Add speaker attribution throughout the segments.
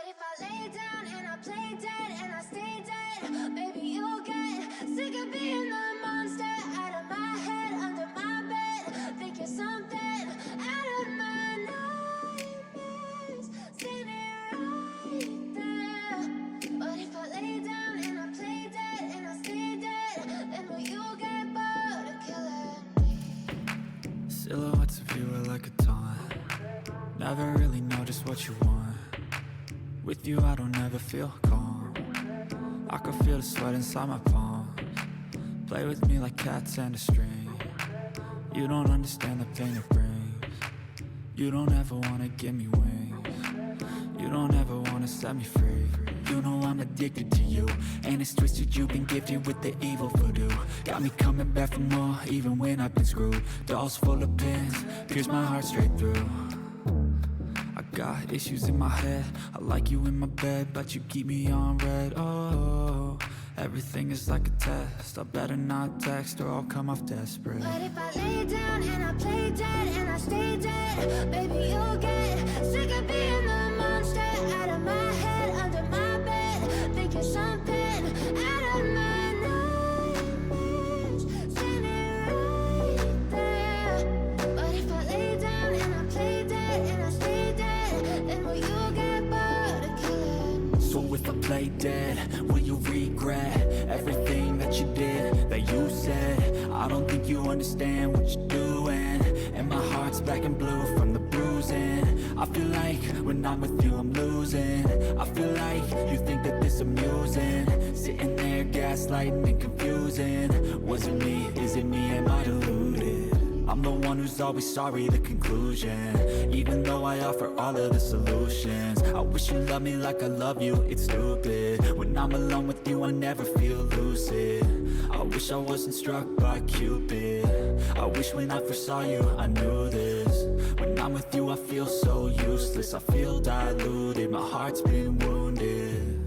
Speaker 1: if I lay down and I play dead and I stay dead, baby, you'll get sick of being the monster out of my head, under my bed. Think you're something out of my nightmares, standing right there. But if I lay down and I play dead and I stay dead, then will you get bored of killing me?
Speaker 2: Silhouettes of you are like a taunt. Never really know just what you want. With you I don't ever feel calm. I can feel the sweat inside my palms. Play with me like cats and a string. You don't understand the pain it brings. You don't ever wanna give me wings. You don't ever wanna set me free. You know I'm addicted to you, and it's twisted, you've been gifted with the evil voodoo. Got me coming back for more, even when I've been screwed. Dolls full of pins, pierce my heart straight through. I got issues in my head, I like you in my bed, but you keep me on red. Oh, everything is like a test, I better not text or I'll come off desperate.
Speaker 1: But if I lay down and I play dead and I stay dead, baby, you'll get sick of being the monster out of my head, under my bed. Think you're something out of my nightmares, standing right there. But if I lay down and I play dead and I stay dead, then will you get bored of killing me?
Speaker 2: So if I play dead, will you regret everything that you did, that you said? I don't think you understand what you're doing, and my heart's black and blue from the bruising. I feel like when I'm with you I'm losing. I feel like you think that this amusing, sitting there gaslighting and confusing. Was it me? Is it me? Am I deluded? I'm the one who's always sorry, the conclusion, even though I offer all of the solutions. I wish you loved me like I love you, it's stupid. When I'm alone with you I never feel lucid. I wish I wasn't struck by Cupid. I wish when I first saw you I knew this. When I'm with you I feel so useless, I feel diluted, my heart's been wounded.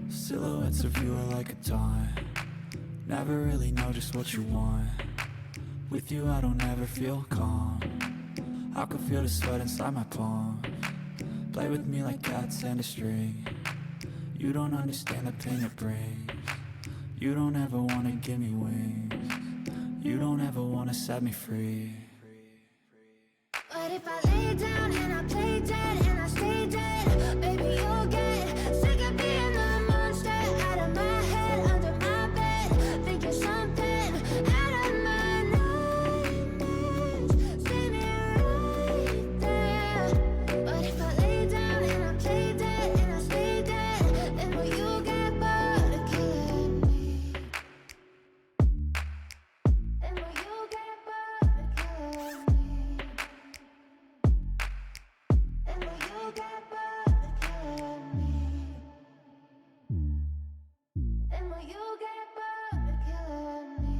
Speaker 2: Silhouettes of you are like a taunt. Never really know just what you want. With you I don't ever feel calm. I can feel the sweat inside my palms. Play with me like cats and a string. You don't understand the pain it brings. You don't ever wanna give me wings. You don't ever wanna set me free.
Speaker 1: But if I lay down and I play dead and I stay dead, baby, you'll get sick of being the monster out of my head, under my bed. Think you're something out of my nightmares, standing right there. But if I lay down and I play dead and I stay dead, then will you get bored of killing me? Then will you get bored of killing me? And will you get bored of killing me? And will you get bored of killing me?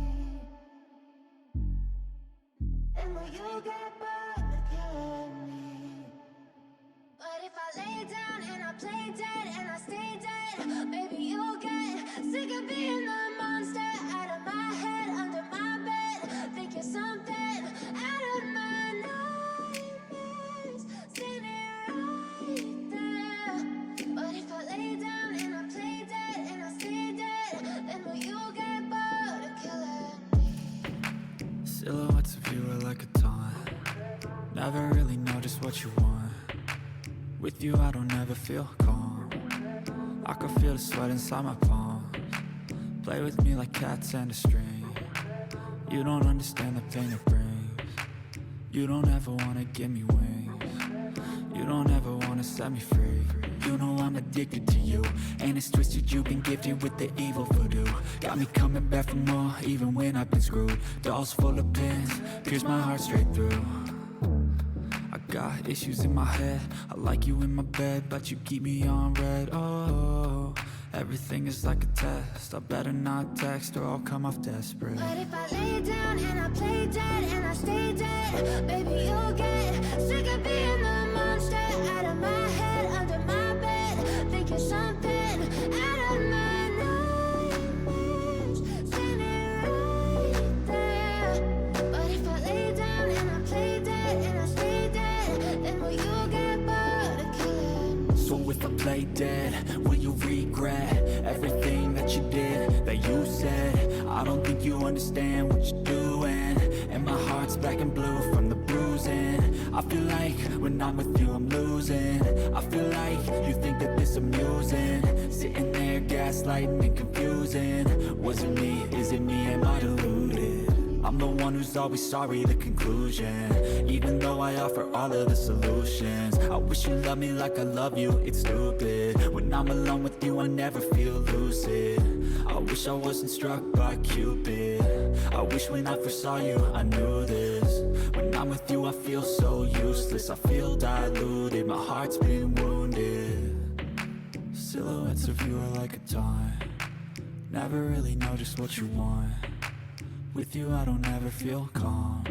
Speaker 1: And will you get bored of killing me? But if I lay down and I play dead and I stay dead, baby, you'll get sick of being the monster out of my head, under my bed. Think you're something out of my nightmares, standing right there. But if I lay down and I play dead and I stay dead, then will you get bored of killing me?
Speaker 2: Silhouettes of you are like a taunt. Never really know just what you want. With you I don't ever feel calm. I can feel the sweat inside my palms. Play with me like cats and a string. You don't understand the pain it brings. You don't ever wanna give me wings. You don't ever wanna set me free. You know I'm addicted to you, and it's twisted, you've been gifted with the evil voodoo. Got me coming back for more, even when I've been screwed. Dolls full of pins, pierce my heart straight through. I got issues in my head, I like you in my bed, but you keep me on red. Oh, everything is like a test, I better not text or I'll come off desperate.
Speaker 1: But if I lay down and I play dead and I stay dead, baby, you'll get sick of being the monster out of my head, under my bed. Think you're something out of my nightmares, standing right there. But if I lay down and I play dead and I stay dead, then will you get bored of killing me?
Speaker 2: So if if I play dead, will you regret everything that you did, that you said? I don't think you understand what you're doing, and my heart's black and blue from the bruising. I feel like when I'm with you I'm losing. I feel like you think that this amusing, sitting there gaslighting and confusing. Was it me? Is it me? Am I deluded? I'm the one who's always sorry, the conclusion, even though I offer all of the solutions. I wish you loved me like I love you, it's stupid. When I'm alone with you I never feel lucid. I wish I wasn't struck by Cupid. I wish when I first saw you I knew this. When I'm with you I feel so useless, I feel diluted, my heart's been wounded. Silhouettes of you are like a taunt, never really know just what you want. With you I don't ever feel calm,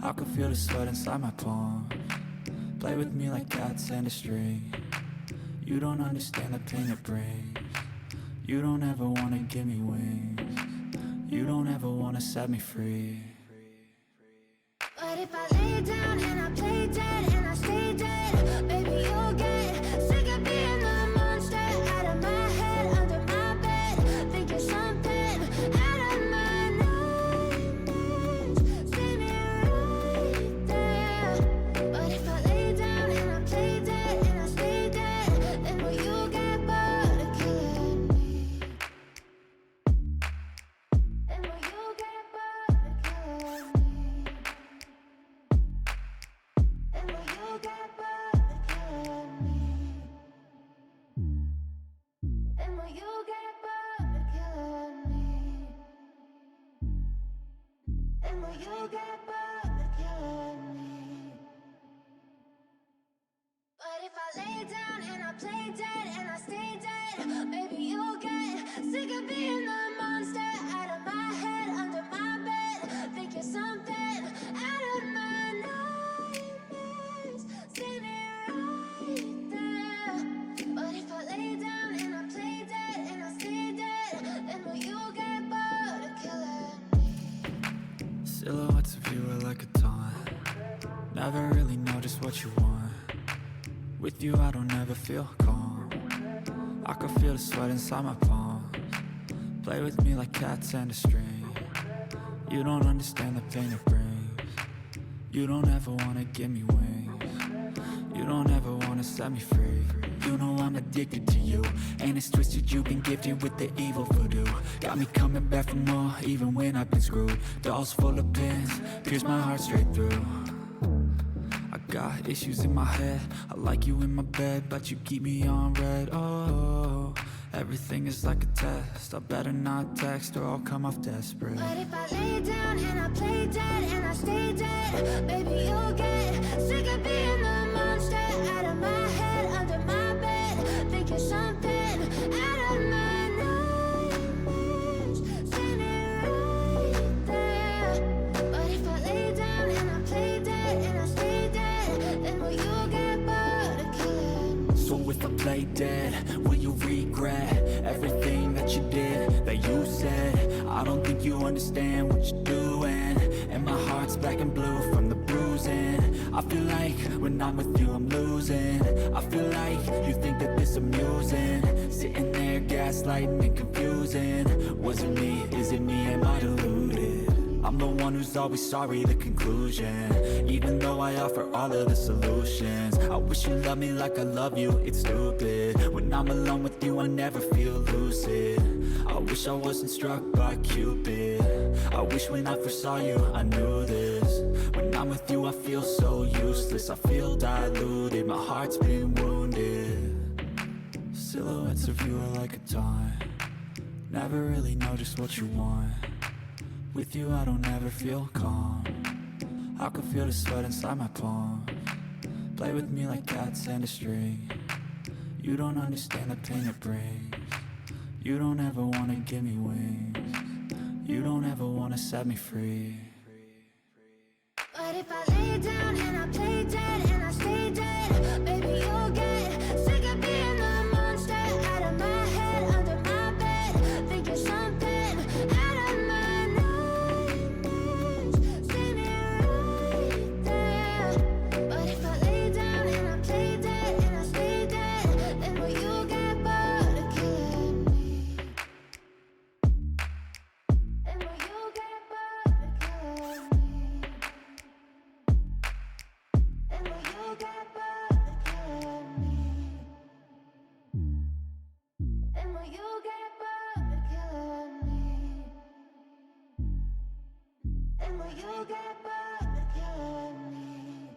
Speaker 2: I can feel the sweat inside my palms. Play with me like cats and a string. You don't understand the pain it brings. You don't ever wanna give me wings. You don't ever wanna set me free.
Speaker 1: But if I lay down and I play dead and I stay dead, baby you'll get sick of being the monster out of my head, under my bed, thinking something out of my nightmares. See me right there. But if I lay down and I play dead and I stay dead, then will you get bored of killing me? Then will you get bored of killing me? And will you get bored of killing me? And will you get bored of killing me? And will you get bored of killing me? But if I lay down and I play dead and I stay dead, baby you'll get sick of being the monster out of my head, under my bed, thinking something out of my nightmares. See me right there. But if I lay down and I play dead and I stay dead, then will you get bored of killing me?
Speaker 2: Silhouettes of you are like a taunt, never really know just what you want. With you I don't ever feel calm, I can feel the sweat inside my palms. Play with me like cats and a string. You don't understand the pain it brings. You don't ever wanna give me wings. You don't ever wanna set me free. You know I'm addicted to you, and it's twisted, you've been gifted with the evil voodoo. Got me coming back for more, even when I've been screwed. Dolls full of pins, pierce my heart straight through. I got issues in my head, I like you in my bed, but you keep me on red. Oh, everything is like a test, I better not text or I'll come off desperate.
Speaker 1: But if I lay down and I play dead and I stay dead, baby you'll get sick of being the monster out of my head, under my bed, thinking something out of my nightmares. See me right there. But if I lay down and I play dead and I stay dead, then will you get bored of killing me?
Speaker 2: So if I play dead, will you regret everything that you did, that you said? I don't think you understand what you're doing, and my heart's black and blue from the bruising. I feel like when I'm with you I'm losing. I feel like you think that this amusing, sitting there gaslighting and confusing. Was it me? Is it me? Am I deluded? I'm the one who's always sorry, the conclusion, even though I offer all of the solutions. I wish you loved me like I love you, it's stupid. When I'm alone with you I never feel lucid. I wish I wasn't struck by Cupid. I wish when I first saw you I knew this. When I'm with you I feel so useless, I feel diluted, my heart's been wounded. Silhouettes of you are like a taunt, never really know just what you want. With you I don't ever feel calm, I can feel the sweat inside my palms. Play with me like cats and a string. You don't understand the pain it brings. You don't ever wanna give me wings. You don't ever wanna set me free.
Speaker 1: But if I lay down and I play dead and I stay dead, baby you'll get sick of being the monster out of my head, under my bed, thinking something out of my nightmares. See me right there. But if I lay down and I play dead and I stay dead, will you get bored of killing me?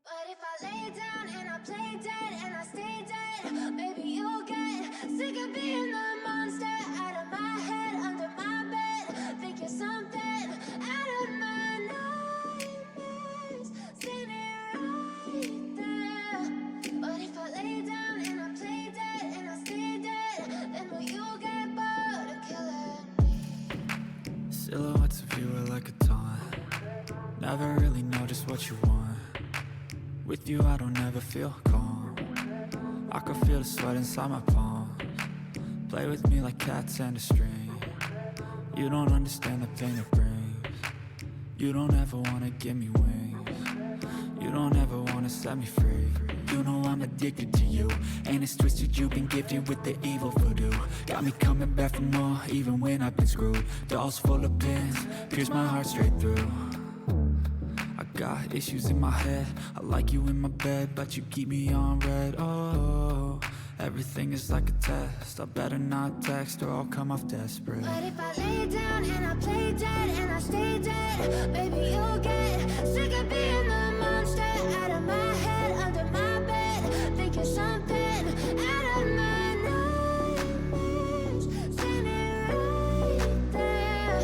Speaker 1: But if I lay down and I play dead and I stay dead, maybe you'll get sick of being the monster out of my head, under my bed. Think you're something out of my nightmares, standing right there. But if I lay down and I play dead and I stay dead, then will you get bored of killing me?
Speaker 2: Silhouettes of you are like a taunt. Never really know just what you want. With you I don't ever feel calm. I can feel the sweat inside my palms. Play with me like cats and a string. You don't understand the pain it brings. You don't ever wanna give me wings. You don't ever wanna set me free. You know I'm addicted to you, and it's twisted, you've been gifted with the evil voodoo. Got me coming back for more, even when I've been screwed. Dolls full of pins, pierce my heart straight through. I got issues in my head, I like you in my bed, but you keep me on red. Oh, everything is like a test, I better not text or I'll come off desperate.
Speaker 1: But if I lay down and I play dead and I stay dead, baby you'll get sick of being the monster out of my head, under my bed. Think you're something out of my nightmares, standing right there.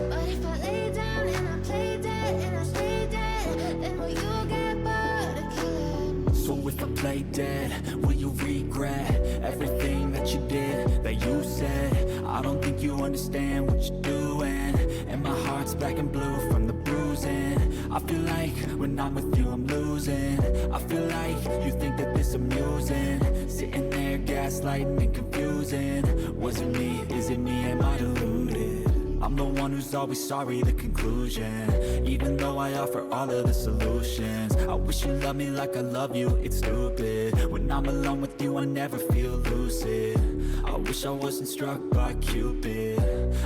Speaker 1: But if I lay down and I play dead and I stay dead, then will you get bored of killing me?
Speaker 2: So if I play dead, will you regret everything that you did, that you said? I don't think you understand what you're doing, and my heart's black and blue from the bruising. I feel like when I'm with you I'm losing. I feel like you think that this amusing, sitting there gaslighting and confusing. Was it me? Is it me? Am I deluded? I'm the one who's always sorry, the conclusion. Even though I offer all of the solutions, I wish you loved me like I love you, it's stupid. When I'm alone with you I never feel lucid. I wish I wasn't struck by Cupid.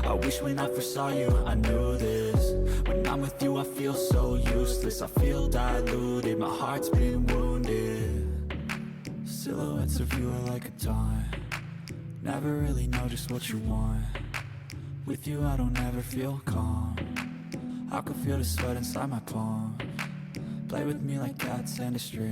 Speaker 2: I wish when I first saw you I knew this. When I'm with you I feel so useless, I feel diluted, my heart's been wounded. Silhouettes of you are like a taunt. Never really know just what you want. With you I don't ever feel calm. I can feel the sweat inside my palms. Play with me like cats and a string.